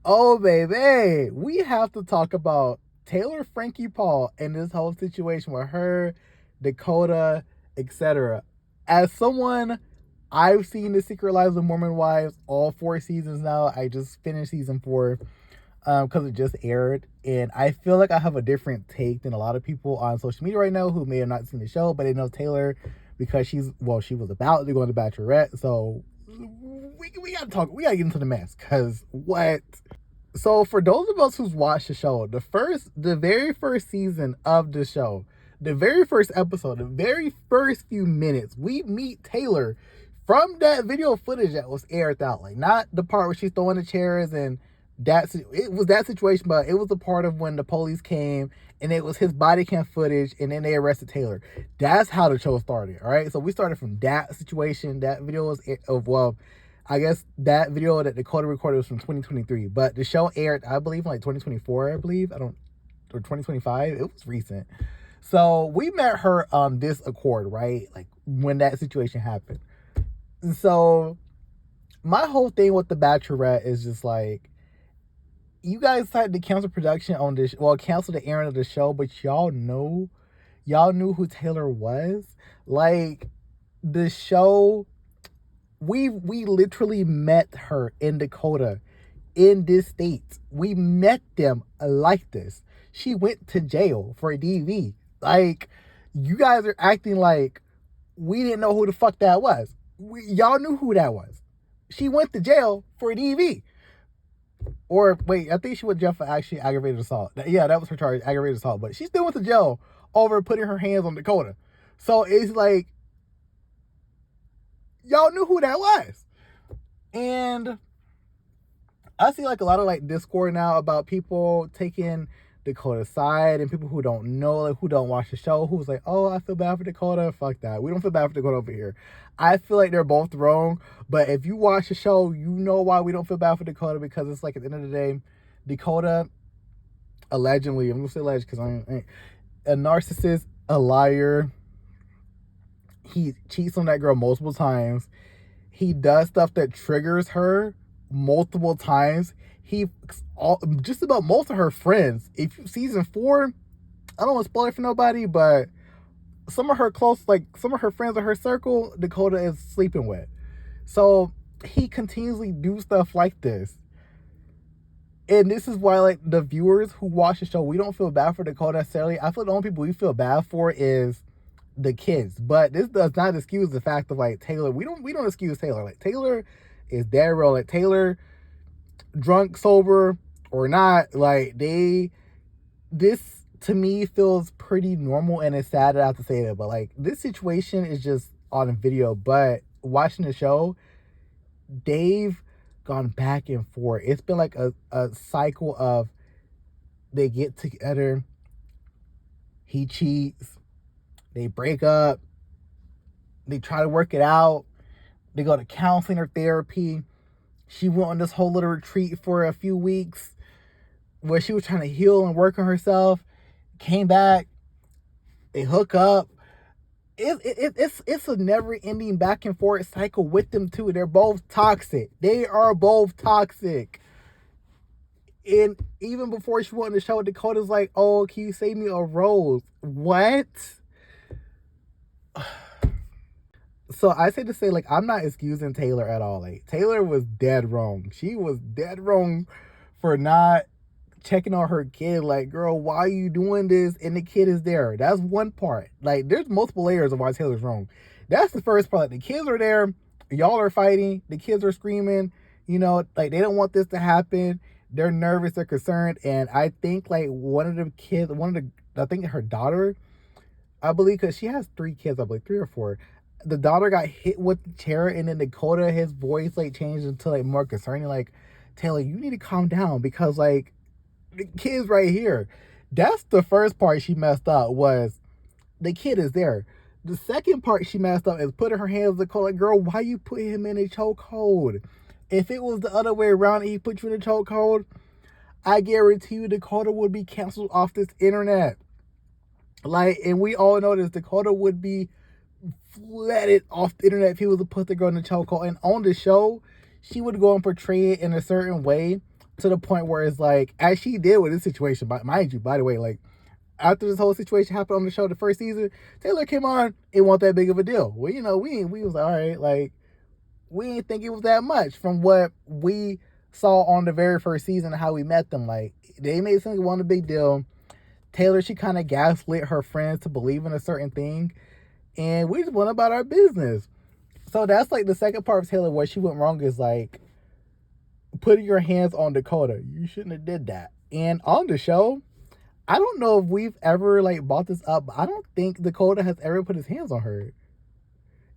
Oh, baby, we have to talk about Taylor Frankie Paul and this whole situation with her, Dakota, etc. As someone, I've seen The Secret Lives of Mormon Wives all 4 seasons now. I just finished season 4 because it just aired, and I feel like I have a different take than a lot of people on social media right now who may have not seen the show, but they know Taylor because she was about to go on The Bachelorette. So we gotta talk. We gotta get into the mess because what? So for those of us who's watched the show, the very first season of the show, the very first episode, the very first few minutes, we meet Taylor from that video footage that was aired out. Like not the part where she's throwing the chairs and it was that situation, but it was the part of when the police came and it was his body cam footage and then they arrested Taylor. That's how the show started. All right. So we started from that situation. That video was of well, I guess that video that Dakota recorded was from 2023, but the show aired, I believe, in like 2024, I believe. I don't, or 2025. It was recent. So we met her on this accord, right? Like when that situation happened. And so my whole thing with The Bachelorette is just like, you guys decided to cancel production on this, well, cancel the airing of the show, but y'all knew who Taylor was. Like the show, we literally met her in Dakota in this state. We met them like this. She went to jail for a DV. Like, you guys are acting like we didn't know who the fuck that was. Y'all knew who that was. She went to jail for a DV. Or wait, I think she went to jail for actually aggravated assault. Yeah, that was her charge, aggravated assault. But she still went to jail over putting her hands on Dakota. So it's like, y'all knew who that was. And I see like a lot of like Discord now about people taking Dakota's side and people who don't know, like who don't watch the show, who's like, oh, I feel bad for Dakota. Fuck that. We don't feel bad for Dakota over here. I feel like they're both wrong. But if you watch the show, you know why we don't feel bad for Dakota, because it's like at the end of the day, Dakota allegedly, I'm gonna say alleged because I'm a narcissist, a liar. He cheats on that girl multiple times. He does stuff that triggers her multiple times. He just about most of her friends. If you season 4, I don't want to spoil it for nobody, but some of her some of her friends in her circle, Dakota is sleeping with. So he continuously do stuff like this. And this is why, like, the viewers who watch the show, we don't feel bad for Dakota necessarily. I feel the only people we feel bad for is the kids. But this does not excuse the fact of like Taylor. We don't excuse Taylor. Like Taylor is dead real. Like Taylor, drunk, sober, or not, like this to me feels pretty normal, and it's sad that I have to say that, but like this situation is just on video. But watching the show, they've gone back and forth. It's been like a cycle of they get together, he cheats, they break up, they try to work it out, they go to counseling or therapy. She went on this whole little retreat for a few weeks where she was trying to heal and work on herself. Came back, they hook up. It's a never ending back and forth cycle with them too. They're both toxic. They are both toxic. And even before she went on the show, Dakota's like, "Oh, can you save me a rose?" What? So I say to say, like, I'm not excusing Taylor at all. Like, Taylor was dead wrong. She was dead wrong for not checking on her kid. Like, girl, why are you doing this? And the kid is there. That's one part. Like, there's multiple layers of why Taylor's wrong. That's the first part. The kids are there. Y'all are fighting. The kids are screaming. You know, like, they don't want this to happen. They're nervous. They're concerned. And I think, like, I think her daughter, I believe, because she has 3 kids, I believe, 3 or 4. The daughter got hit with the chair, and then Dakota, his voice, like, changed into, like, more concerning. Like, Taylor, you need to calm down because, like, the kid's right here. That's the first part she messed up, was the kid is there. The second part she messed up is putting her hands on the cold. Like, girl, why you put him in a chokehold? If it was the other way around and he put you in a chokehold, I guarantee you Dakota would be canceled off this internet. Like, and we all know this, Dakota would be flooded off the internet if he was to put the girl in the chokehold. And on the show, she would go and portray it in a certain way to the point where it's like, as she did with this situation, but mind you, by the way, like, after this whole situation happened on the show the first season, Taylor came on, it wasn't that big of a deal. Well, you know, we was like, all right, like, we didn't think it was that much from what we saw on the very first season of how we met them. Like, they made something one a big deal. Taylor, she kind of gaslit her friends to believe in a certain thing, and we just went about our business. So that's like the second part of Taylor where she went wrong is like putting your hands on Dakota. You shouldn't have did that. And on the show, I don't know if we've ever like brought this up, but I don't think Dakota has ever put his hands on her.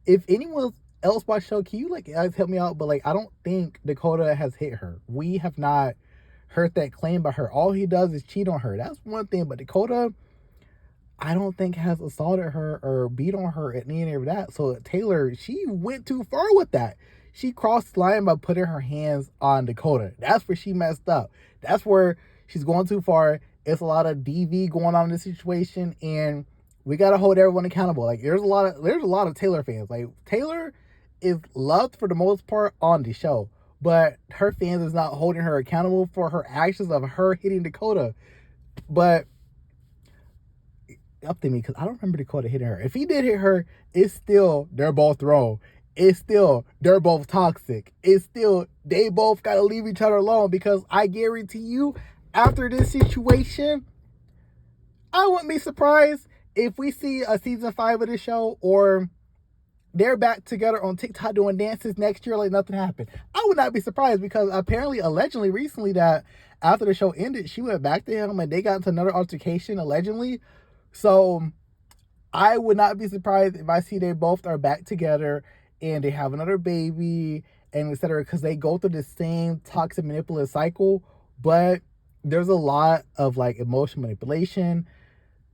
If anyone else watched the show, can you like guys help me out? But like, I don't think Dakota has hit her. We have not heard that claim by her. All he does is cheat on her. That's one thing. But Dakota, I don't think has assaulted her or beat on her at any of that. So Taylor, she went too far with that. She crossed the line by putting her hands on Dakota. That's where she messed up. That's where she's going too far. It's a lot of DV going on in this situation, and we gotta hold everyone accountable. Like there's a lot of Taylor fans. Like Taylor is loved for the most part on the show, but her fans is not holding her accountable for her actions of her hitting Dakota. But up to me, because I don't remember Dakota hitting her. If he did hit her, it's still they're both wrong. It's still they're both toxic. It's still they both gotta leave each other alone, because I guarantee you, after this situation, I wouldn't be surprised if we see a season 5 of the show, or they're back together on TikTok doing dances next year like nothing happened. I would not be surprised, because apparently, allegedly, recently, that after the show ended, she went back to him and they got into another altercation, allegedly. So I would not be surprised if I see they both are back together and they have another baby and etc., because they go through the same toxic manipulative cycle. But there's a lot of like emotional manipulation,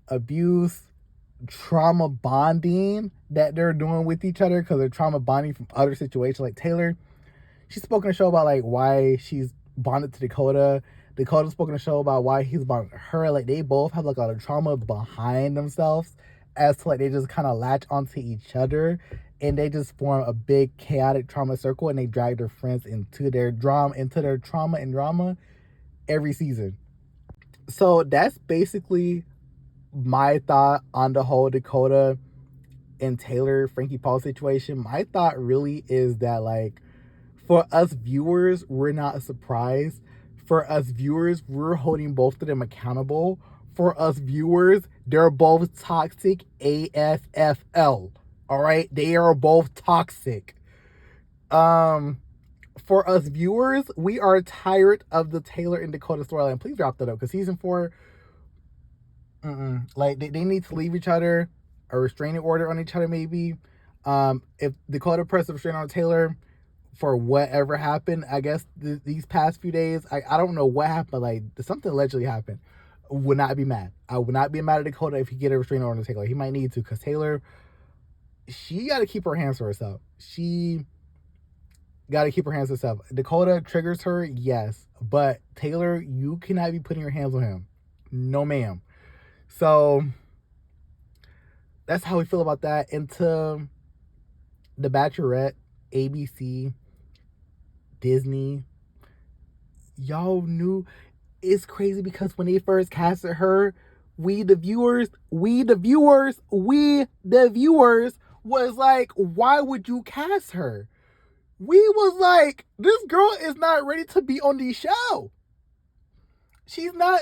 abuse, trauma bonding that they're doing with each other, because they're trauma bonding from other situations. Like Taylor, she's spoken a show about like why she's bonded to Dakota. Dakota spoke in a show about why he's bonded to her. Like they both have like a lot of trauma behind themselves, as to like they just kind of latch onto each other, and they just form a big chaotic trauma circle, and they drag their friends into their drama, and drama every season. So that's basically my thought on the whole Dakota and Taylor Frankie Paul situation. My thought really is that like, for us viewers, we're not surprised. For us viewers, we're holding both of them accountable. For us viewers, they're both toxic AFFL. All right, they are both toxic. For us viewers, we are tired of the Taylor and Dakota storyline. Please drop that up, because season 4, like they need to leave each other, a restraining order on each other maybe. If Dakota pressed a restraining on Taylor for whatever happened, I guess these past few days, I don't know what happened, but like something allegedly happened. Would not be mad. I would not be mad at Dakota if he get a restraining order on Taylor. He might need to, because Taylor, she got to keep her hands to herself. She got to keep her hands to herself. Dakota triggers her, yes, but Taylor, you cannot be putting your hands on him. No, ma'am. So that's how we feel about that. And to The Bachelorette, ABC, Disney, y'all knew. It's crazy, because when they first casted her, we the viewers was like, why would you cast her? We was like, this girl is not ready to be on the show. She's not.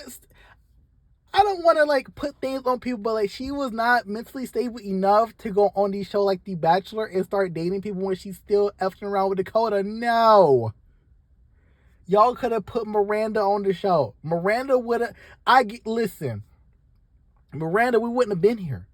I don't want to like put things on people, but like she was not mentally stable enough to go on these show like The Bachelor and start dating people when she's still effing around with Dakota. No. Y'all could have put Miranda on the show. Miranda would have. Listen. Miranda, we wouldn't have been here.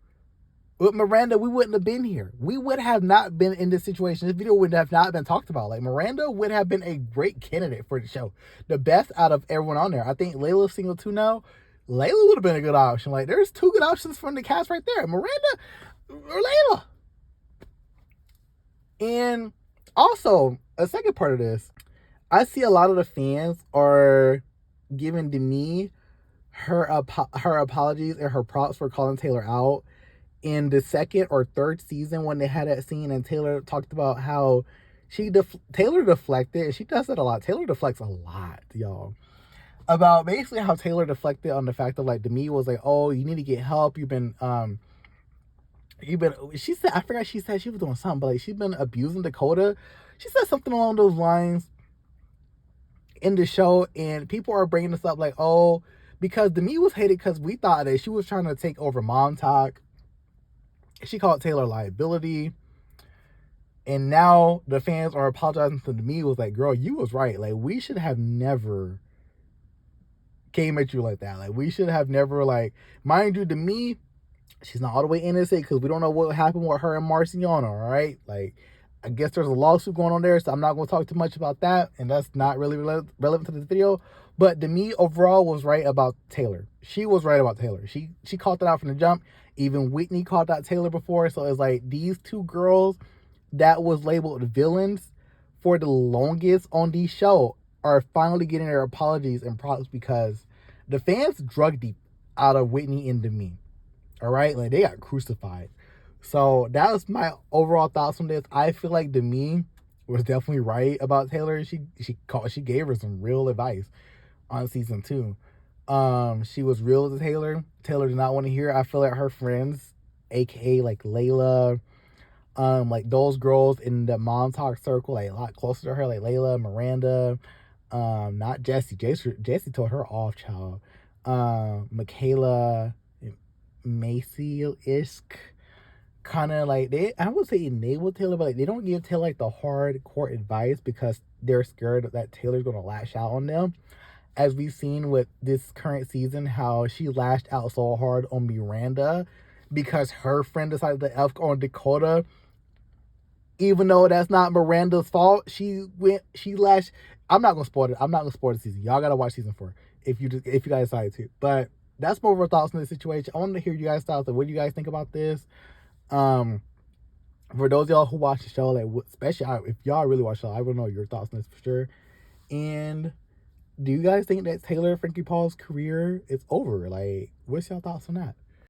With Miranda, we wouldn't have been here. We would have not been in this situation. This video would have not been talked about. Like, Miranda would have been a great candidate for the show. The best out of everyone on there. I think Layla's single too now. Layla would have been a good option. Like, there's 2 good options from the cast right there. Miranda or Layla. And also, a second part of this, I see a lot of the fans are giving Denise her apologies and her props for calling Taylor out in the second or third season, when they had that scene and Taylor talked about how Taylor deflected, and she does that a lot. Taylor deflects a lot, y'all. About basically how Taylor deflected on the fact of like Demi was like, oh, you need to get help. She said, I forgot, she said she was doing something, but like she's been abusing Dakota. She said something along those lines in the show, and people are bringing this up like, oh, because Demi was hated because we thought that she was trying to take over Mom Talk. She called Taylor liability. And now the fans are apologizing to Demi. Was like, girl, you was right. Like, we should have never came at you like that. Like, we should have never, like, mind you, Demi, she's not all the way innocent because we don't know what happened with her and Marciano, all right? Like, I guess there's a lawsuit going on there, so I'm not going to talk too much about that, and that's not really relevant to this video. But Demi overall was right about Taylor. She was right about Taylor. She called that out from the jump. Even Whitney called out Taylor before, so it's like these two girls that was labeled villains for the longest on the show are finally getting their apologies and props because the fans drug deep out of Whitney and Demi. All right, like they got crucified. So that was my overall thoughts on this. I feel like Demi was definitely right about Taylor. She gave her some real advice on season 2. She was real to Taylor. Taylor did not want to hear it. I feel like her friends, aka like Layla, like those girls in the Mom Talk circle, like a lot closer to her, like Layla, Miranda, not Jessie. Jessie told her off, child. Michaela, Macy-ish, kind of like I would say enable Taylor, but like they don't give Taylor like the hardcore advice because they're scared that Taylor's gonna lash out on them. As we've seen with this current season, how she lashed out so hard on Miranda because her friend decided to F on Dakota. Even though that's not Miranda's fault, she lashed. I'm not gonna spoil it. I'm not gonna spoil the season. Y'all gotta watch season 4 if you guys decide to. But that's more of our thoughts on this situation. I want to hear you guys' thoughts. Like, what do you guys think about this? For those of y'all who watch the show, like especially if y'all really watch the show, I want to know your thoughts on this for sure. And do you guys think that Taylor Frankie Paul's career is over? Like, what's y'all thoughts on that?